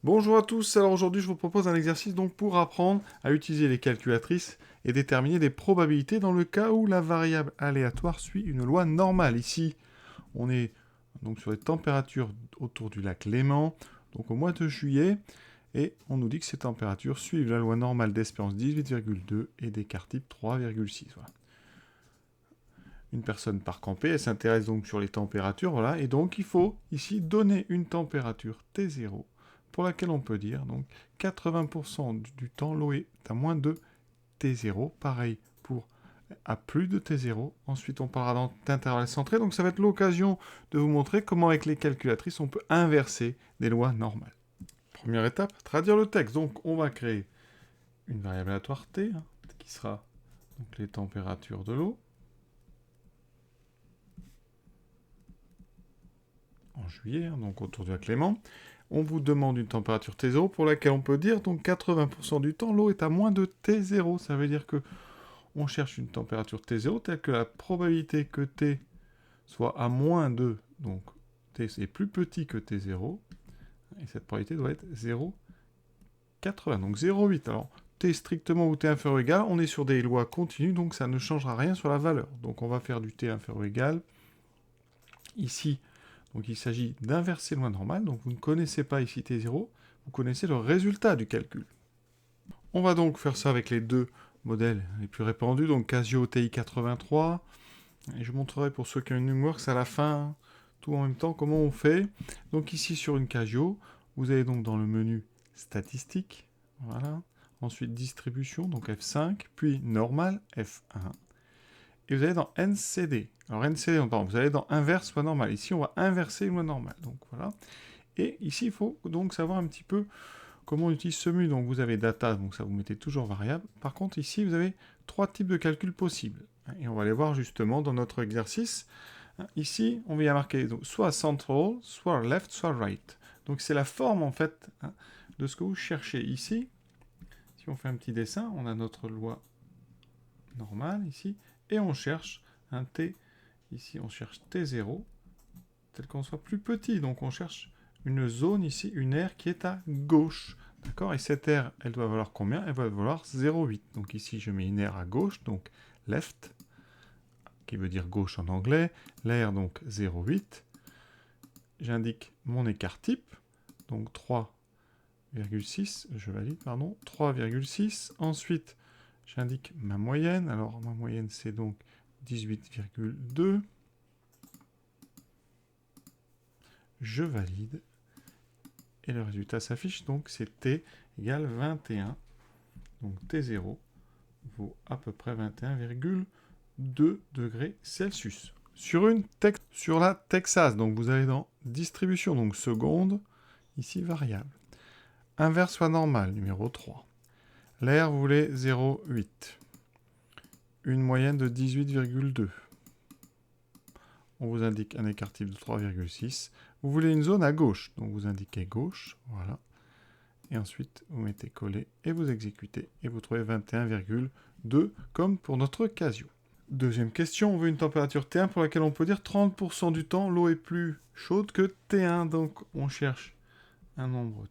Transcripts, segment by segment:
Bonjour à tous, alors aujourd'hui je vous propose un exercice donc pour apprendre à utiliser les calculatrices et déterminer des probabilités dans le cas où la variable aléatoire suit une loi normale. Ici, on est donc sur les températures autour du lac Léman, donc au mois de juillet, et on nous dit que ces températures suivent la loi normale d'espérance 18,2 et d'écart type 3,6. Voilà. Une personne part camper, elle s'intéresse donc sur les températures, voilà, et donc il faut ici donner une température T0 pour laquelle on peut dire donc 80% du temps l'eau est à moins de T0, pareil pour à plus de T0. Ensuite on parlera d'intervalle centré, donc ça va être l'occasion de vous montrer comment avec les calculatrices on peut inverser des lois normales. Première étape, traduire le texte. Donc on va créer une variable aléatoire T, qui sera donc les températures de l'eau. En juillet, donc autour du lac Léman. On vous demande une température T0 pour laquelle on peut dire donc 80% du temps l'eau est à moins de T0. Ça veut dire que on cherche une température T0 telle que la probabilité que T soit à moins de, donc T est plus petit que T0, et cette probabilité doit être 0,80, donc 0,8. Alors T strictement ou T inférieur ou égal, on est sur des lois continues, donc ça ne changera rien sur la valeur. Donc on va faire du T inférieur ou égal. Ici, donc il s'agit d'inverser loi normale, donc vous ne connaissez pas ici T0, vous connaissez le résultat du calcul. On va donc faire ça avec les deux modèles les plus répandus, donc Casio TI-83, et je montrerai pour ceux qui ont une Numworks à la fin, tout en même temps, comment on fait. Donc ici sur une Casio, vous avez donc dans le menu Statistiques, voilà, ensuite Distribution, donc F5, puis Normal, F1, et vous allez dans NCD. Alors NCD, vous allez dans inverse loi normale. Ici, on va inverser une loi normale. Donc voilà. Et ici, il faut donc savoir un petit peu comment on utilise ce menu. Donc vous avez data, donc ça vous mettez toujours variable. Par contre, ici, vous avez trois types de calculs possibles. Et on va les voir justement dans notre exercice. Ici, on va y marquer donc, soit central, soit left, soit right. Donc c'est la forme en fait de ce que vous cherchez. Ici, si on fait un petit dessin, on a notre loi normale ici, et on cherche un T, ici on cherche T0, tel qu'on soit plus petit, donc on cherche une zone ici, une aire qui est à gauche, d'accord. Et cette aire, elle doit valoir combien? Elle va valoir 0,8, donc ici je mets une aire à gauche, donc left, qui veut dire gauche en anglais, l'aire donc 0,8, j'indique mon écart type, donc 3,6, je valide, pardon, 3,6, ensuite j'indique ma moyenne. Alors, ma moyenne, c'est donc 18,2. Je valide. Et le résultat s'affiche. Donc, c'est T égale 21. Donc, T0 vaut à peu près 21,2 degrés Celsius. Sur la Texas, donc vous allez dans distribution, donc seconde, ici variable. Inverse soit normale, numéro 3. L'air, vous voulez 0,8. Une moyenne de 18,2. On vous indique un écart type de 3,6. Vous voulez une zone à gauche, donc vous indiquez gauche, voilà. Et ensuite, vous mettez coller et vous exécutez. Et vous trouvez 21,2 comme pour notre Casio. Deuxième question, on veut une température T1 pour laquelle on peut dire 30% du temps, l'eau est plus chaude que T1. Donc on cherche un nombre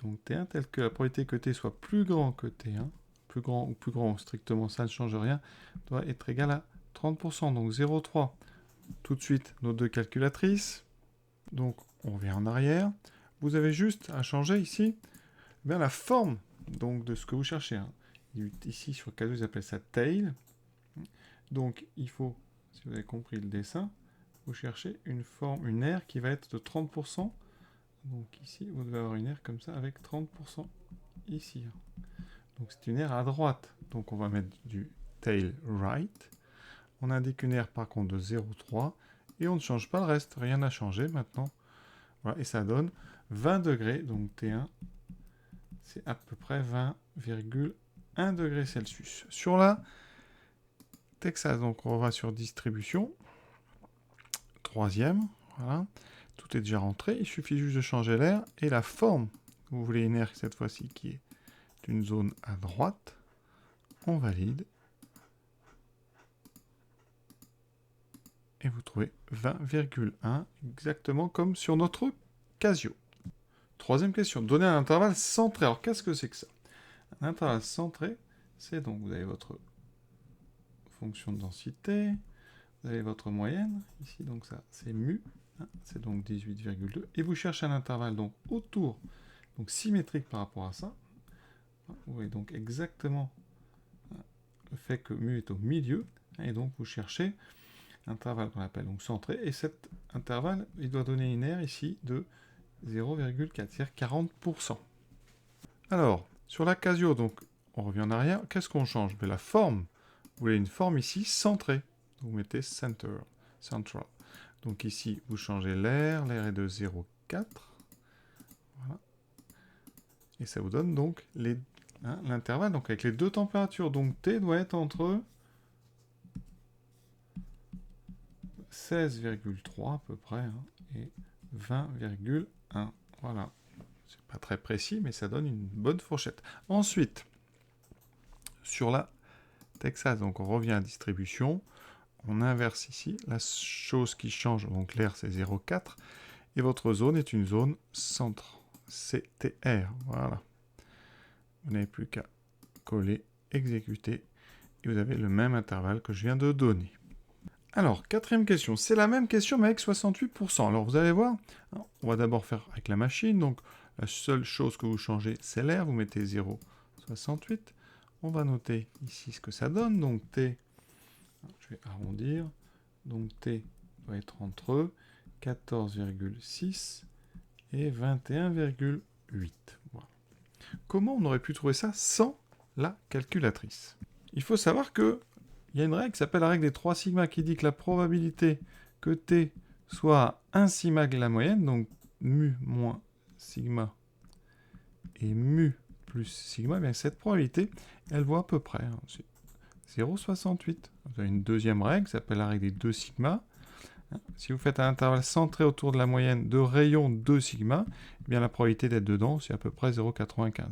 donc T1 tel que la probabilité que T soit plus grand que T1, plus grand ou plus grand, strictement ça ne change rien, doit être égal à 30%, donc 0,3. Tout de suite nos deux calculatrices. Donc on revient en arrière. Vous avez juste à changer ici bien la forme donc, de ce que vous cherchez. Ici sur Casio, ils appellent ça tail. Donc il faut, si vous avez compris le dessin, vous cherchez une forme, une aire qui va être de 30%. Donc ici, vous devez avoir une aire comme ça avec 30% ici. Donc c'est une aire à droite. Donc on va mettre du tail right. On indique une aire par contre de 0,3 et on ne change pas le reste. Rien n'a changé maintenant. Voilà, et ça donne 20 degrés. Donc T1, c'est à peu près 20,1 degrés Celsius. Sur la Texas, donc on va sur distribution. Troisième, voilà. Tout est déjà rentré. Il suffit juste de changer l'air et la forme. Vous voulez une aire cette fois-ci qui est une zone à droite. On valide. Et vous trouvez 20,1, exactement comme sur notre Casio. troisième question. Donner un intervalle centré. Alors, qu'est-ce que c'est que ça? Un intervalle centré, c'est donc, vous avez votre fonction de densité, vous avez votre moyenne, ici, donc ça, c'est mu, hein, c'est donc 18,2, et vous cherchez un intervalle donc autour, donc symétrique par rapport à ça. Vous voyez donc exactement le fait que mu est au milieu, et donc vous cherchez un intervalle qu'on appelle donc centré, et cet intervalle, il doit donner une aire ici de 0,4, c'est-à-dire 40%. Alors, sur la Casio, donc, on revient en arrière, qu'est-ce qu'on change? La forme, vous voulez une forme ici centrée, vous mettez center, central. Donc ici, vous changez l'air est de 0,4, voilà, et ça vous donne donc l'intervalle, donc avec les deux températures, donc T doit être entre 16,3 à peu près, hein, et 20,1, voilà. C'est pas très précis, mais ça donne une bonne fourchette. Ensuite, sur la Texas, donc on revient à distribution, on inverse ici, la chose qui change, donc l'air c'est 0,4, et votre zone est une zone centre, CTR, voilà. Vous n'avez plus qu'à coller, exécuter, et vous avez le même intervalle que je viens de donner. Alors, quatrième question, c'est la même question mais avec 68%. Alors vous allez voir, on va d'abord faire avec la machine, donc la seule chose que vous changez c'est l'air, vous mettez 0,68. On va noter ici ce que ça donne, donc T, je vais arrondir, donc T doit être entre 14,6 et 21,8. Voilà. Comment on aurait pu trouver ça sans la calculatrice? Il faut savoir que il y a une règle qui s'appelle la règle des 3 sigma qui dit que la probabilité que T soit 1 sigma de la moyenne, donc mu moins sigma et mu plus sigma, bien cette probabilité, elle vaut à peu près, hein, 0,68. Vous avez une deuxième règle qui s'appelle la règle des 2 sigma. Si vous faites un intervalle centré autour de la moyenne de rayon 2 sigma, eh bien la probabilité d'être dedans, c'est à peu près 0,95.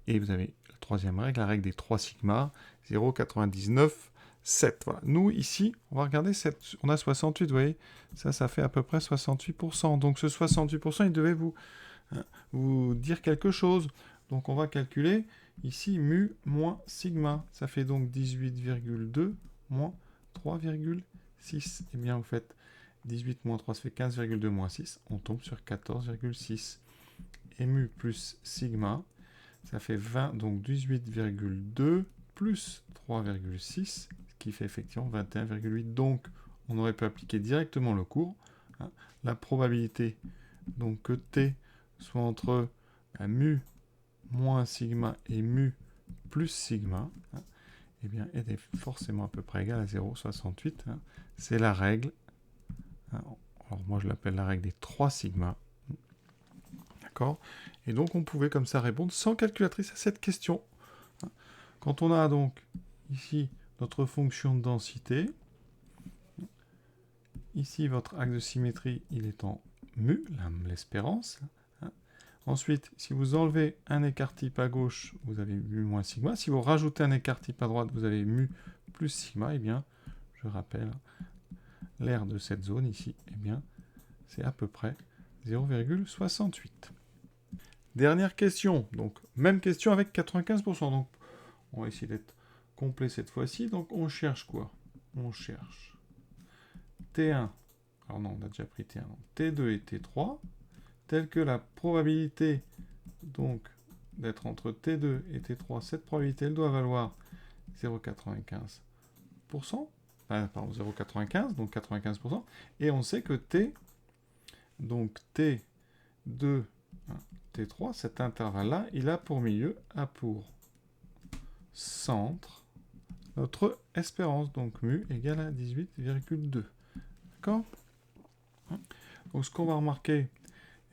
Et vous avez la troisième règle, la règle des 3 sigma, 0,99,7. Voilà. Nous, ici, on va regarder, on a 68, vous voyez, ça fait à peu près 68%. Donc ce 68%, il devait vous dire quelque chose. Donc on va calculer ici mu moins sigma. Ça fait donc 18,2 moins 3,6. Eh bien, vous faites 18 moins 3, ça fait 15,2 moins 6. On tombe sur 14,6. Et mu plus sigma, ça fait 20, donc 18,2 plus 3,6, ce qui fait effectivement 21,8. Donc, on aurait pu appliquer directement le cours. Hein. La probabilité donc, que T soit entre mu moins sigma et mu plus sigma, hein, eh bien, elle est forcément à peu près égale à 0,68. Hein. C'est la règle. Hein. Alors, moi, je l'appelle la règle des 3 sigma. D'accord ? Et donc, on pouvait comme ça répondre sans calculatrice à cette question. Hein. Quand on a donc ici notre fonction de densité, ici, votre axe de symétrie, il est en mu, l'espérance. Ensuite, si vous enlevez un écart-type à gauche, vous avez mu moins sigma. Si vous rajoutez un écart-type à droite, vous avez mu plus sigma. Eh bien, je rappelle, l'aire de cette zone ici, eh bien, c'est à peu près 0,68. Dernière question. Donc, même question avec 95%. Donc, on va essayer d'être complet cette fois-ci. Donc, on cherche quoi? On cherche T1. Alors non, on a déjà pris T1. Donc, T2 et T3. Telle que la probabilité donc d'être entre T2 et T3, cette probabilité, elle doit valoir 0,95%, pardon, 0,95, donc 95%, et on sait que T, donc T2, T3, cet intervalle-là, il a pour milieu, a pour centre, notre espérance, donc mu égale à 18,2. D'accord? Donc ce qu'on va remarquer,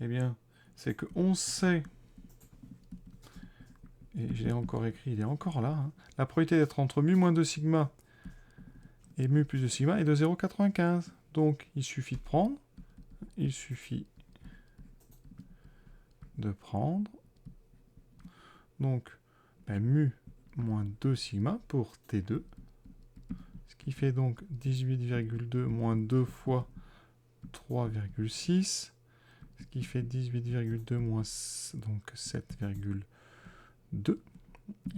eh bien, c'est qu'on sait, et je l'ai encore écrit, il est encore là, hein, la probabilité d'être entre mu moins 2 sigma et mu plus 2 sigma est de 0,95. Donc, il suffit de prendre, donc, mu moins 2 sigma pour T2, ce qui fait donc 18,2 moins 2 fois 3,6, ce qui fait 18,2 moins donc 7,2.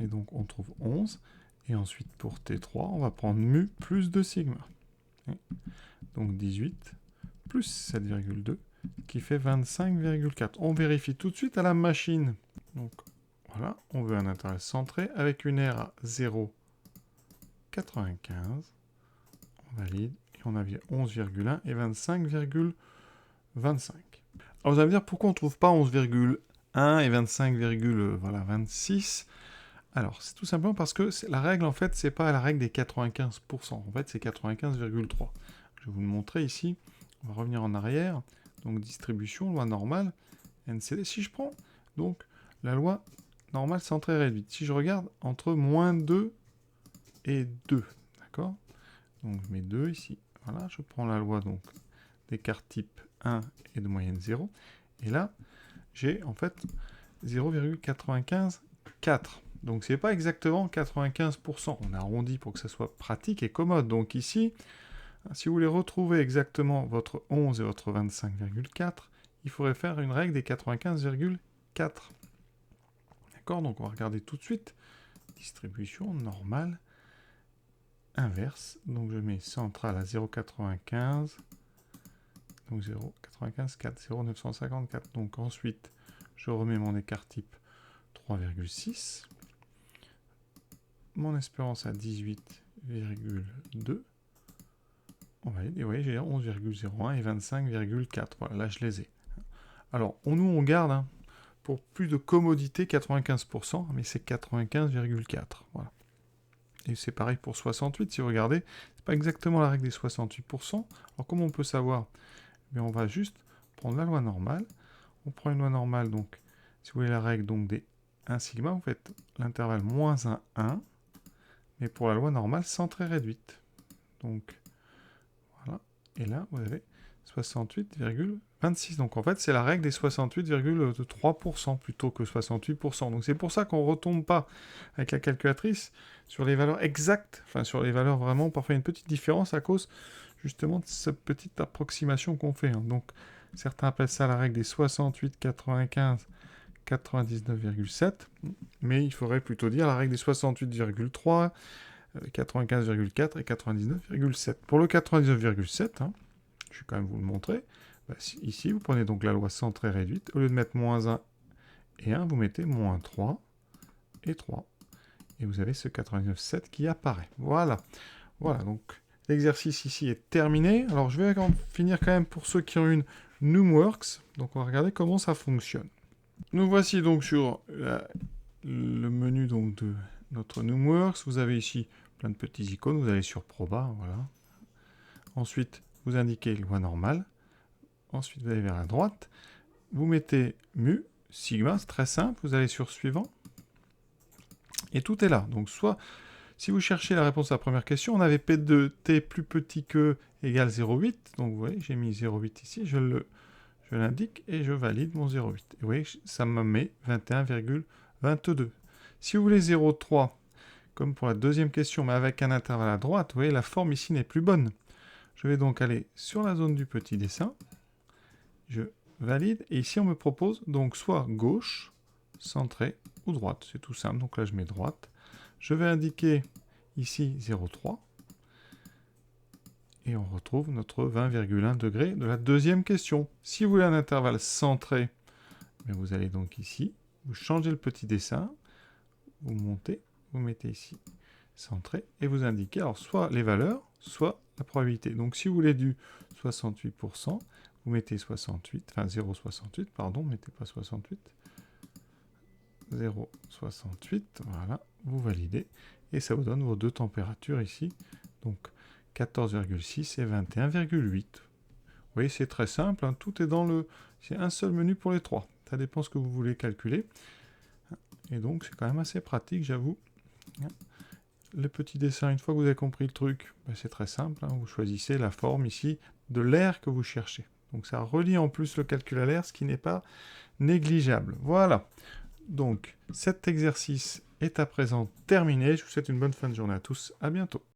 Et donc on trouve 11. Et ensuite pour T3, on va prendre mu plus 2 sigma. Donc 18 plus 7,2 qui fait 25,4. On vérifie tout de suite à la machine. Donc voilà, on veut un intervalle centré avec une R à 0,95. On valide et on a 11,1 et 25,25. Alors vous allez me dire pourquoi on ne trouve pas 11,1 et 25,26. Alors c'est tout simplement parce que la règle en fait c'est pas la règle des 95%. En fait c'est 95,3. Je vais vous le montrer ici. On va revenir en arrière. Donc distribution, loi normale, NCD. Si je prends donc la loi normale centrée réduite, si je regarde entre moins 2 et 2, d'accord? Donc je mets 2 ici. Voilà, je prends la loi donc d'écart type 1 et de moyenne 0. Et là, j'ai en fait 0,954. Donc c'est pas exactement 95%. On arrondit pour que ça soit pratique et commode. Donc ici, si vous voulez retrouver exactement votre 11 et votre 25,4, il faudrait faire une règle des 95,4. D'accord? Donc on va regarder tout de suite. Distribution normale, inverse. Donc je mets centrale à 0,95. Donc 0,95, 4, 0,954. Donc ensuite, je remets mon écart type 3,6. Mon espérance à 18,2. On valide. Et vous voyez, j'ai 11,01 et 25,4. Voilà, là je les ai. Alors, nous on garde, pour plus de commodité, 95%, mais c'est 95,4. Voilà. Et c'est pareil pour 68, si vous regardez, c'est pas exactement la règle des 68%. Alors comment on peut savoir? Mais on va juste prendre la loi normale. On prend une loi normale, donc, si vous voulez la règle donc, des 1 sigma, vous faites l'intervalle moins 1, 1, mais pour la loi normale, centrée réduite. Donc, voilà. Et là, vous avez 68,26. Donc en fait, c'est la règle des 68,3% plutôt que 68%. Donc c'est pour ça qu'on ne retombe pas avec la calculatrice sur les valeurs exactes, enfin sur les valeurs vraiment, parfois une petite différence à cause justement de cette petite approximation qu'on fait. Donc certains appellent ça la règle des 68, 95, 99,7, mais il faudrait plutôt dire la règle des 68,3, 95,4 et 99,7. Pour le 99,7, je vais quand même vous le montrer. Ici, vous prenez donc la loi centrée réduite. Au lieu de mettre moins 1 et 1, vous mettez moins 3 et 3. Et vous avez ce 99,7 qui apparaît. Voilà. Voilà, donc l'exercice ici est terminé. Alors, je vais finir quand même pour ceux qui ont une Numworks. Donc, on va regarder comment ça fonctionne. Nous voici donc sur le menu donc, de notre Numworks. Vous avez ici plein de petits icônes. Vous allez sur Proba, voilà. Ensuite, vous indiquez loi normale. Ensuite, vous allez vers la droite. Vous mettez mu, sigma, c'est très simple. Vous allez sur suivant. Et tout est là. Donc, soit, si vous cherchez la réponse à la première question, on avait P de t plus petit que égale 0,8. Donc, vous voyez, j'ai mis 0,8 ici. Je l'indique et je valide mon 0,8. Et vous voyez, ça me met 21,22. Si vous voulez 0,3, comme pour la deuxième question, mais avec un intervalle à droite, vous voyez, la forme ici n'est plus bonne. Je vais donc aller sur la zone du petit dessin. Je valide. Et ici, on me propose donc soit gauche, centré ou droite. C'est tout simple. Donc là, je mets droite. Je vais indiquer ici 0,3. Et on retrouve notre 20,1 degrés de la deuxième question. Si vous voulez un intervalle centré, vous allez donc ici, vous changez le petit dessin, vous montez, vous mettez ici centré, et vous indiquez alors soit les valeurs, soit la probabilité. Donc si vous voulez du 68%, vous mettez 68, enfin 0,68, pardon, mettez pas 68, 0,68, voilà, vous validez, et ça vous donne vos deux températures ici, donc 14,6 et 21,8. Vous voyez, c'est très simple, tout est dans le... C'est un seul menu pour les trois. Ça dépend ce que vous voulez calculer. Et donc, c'est quand même assez pratique, j'avoue. Le petit dessin, une fois que vous avez compris le truc, c'est très simple. Vous choisissez la forme ici de l'air que vous cherchez. Donc, ça relie en plus le calcul à l'air, ce qui n'est pas négligeable. Voilà. Donc, cet exercice est à présent terminé. Je vous souhaite une bonne fin de journée à tous. À bientôt.